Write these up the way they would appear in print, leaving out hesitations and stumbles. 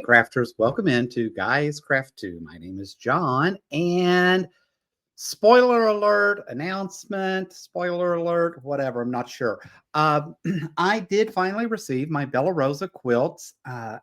crafters, welcome into Guys Craft 2. My name is John, and spoiler alert, announcement, spoiler alert, whatever, I'm not sure. I did finally receive my Bella Rosa Quilts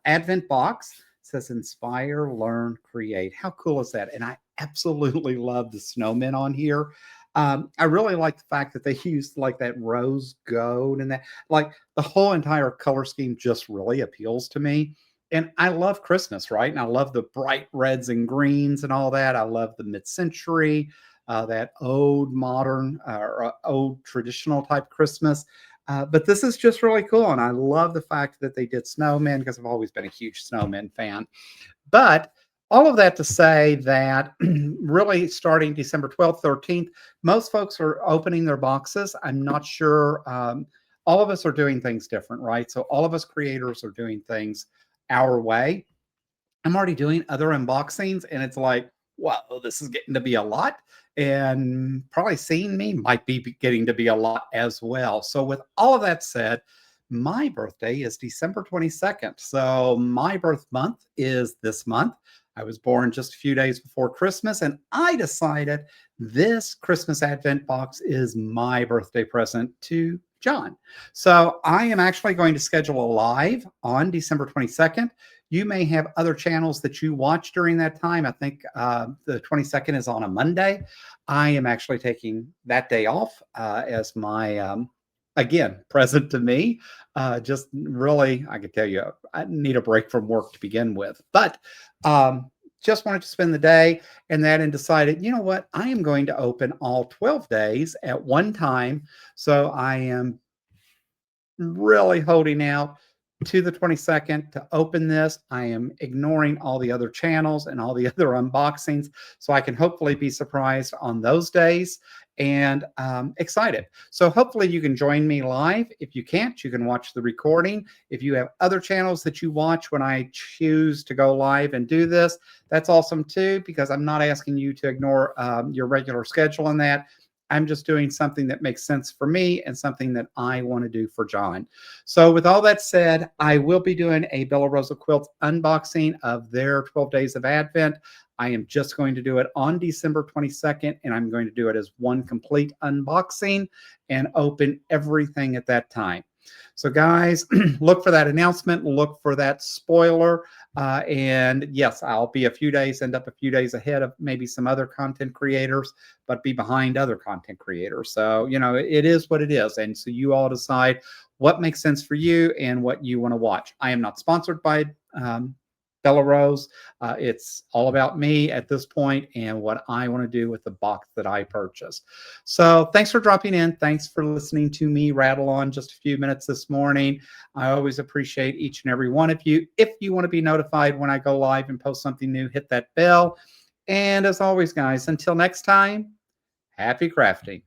Advent box. It says Inspire, Learn, Create. How cool is that? And I absolutely love the snowmen on here. I really like the fact that they used like that rose gold and that, like the whole entire color scheme just really appeals to me. And I love Christmas, right? And I love the bright reds and greens and all that. I love the mid-century, that old modern or old traditional type Christmas. But this is just really cool. And I love the fact that they did snowmen because I've always been a huge snowman fan. But all of that to say that really starting December 12th, 13th, most folks are opening their boxes. I'm not sure. All of us are doing things different, right? So all of us creators are doing things our way. I'm already doing other unboxings, and it's like, wow, this is getting to be a lot. And probably seeing me might be getting to be a lot as well. So, with all of that said, my birthday is December 22nd. So, my birth month is this month. I was born just a few days before Christmas, and I decided this Christmas Advent box is my birthday present to John. So, I am actually going to schedule a live on December 22nd. You may have other channels that you watch during that time. I think the 22nd is on a Monday. I am actually taking that day off as my, again, present to me. Just really, I can tell you, I need a break from work to begin with. But just wanted to spend the day and decided, you know what, I am going to open all 12 days at one time. So I am really holding out to the 22nd to open this. I am ignoring all the other channels and all the other unboxings so I can hopefully be surprised on those days, and excited. So hopefully you can join me live. If you can't, you can watch the recording. If you have other channels that you watch when I choose to go live and do this, that's awesome too, because I'm not asking you to ignore your regular schedule on that. I'm just doing something that makes sense for me and something that I want to do for John. So with all that said, I will be doing a Bella Rosa Quilts unboxing of their 12 Days of Advent. I am just going to do it on December 22nd, and I'm going to do it as one complete unboxing and open everything at that time. So guys, look for that announcement, look for that spoiler. And yes, I'll be end up a few days ahead of maybe some other content creators, but be behind other content creators. So, you know, it is what it is. And so you all decide what makes sense for you and what you want to watch. I am not sponsored by Bella Rose. It's all about me at this point and what I want to do with the box that I purchased. So thanks for dropping in. Thanks for listening to me rattle on just a few minutes this morning. I always appreciate each and every one of you. If you want to be notified when I go live and post something new, hit that bell. And as always, guys, until next time, happy crafting.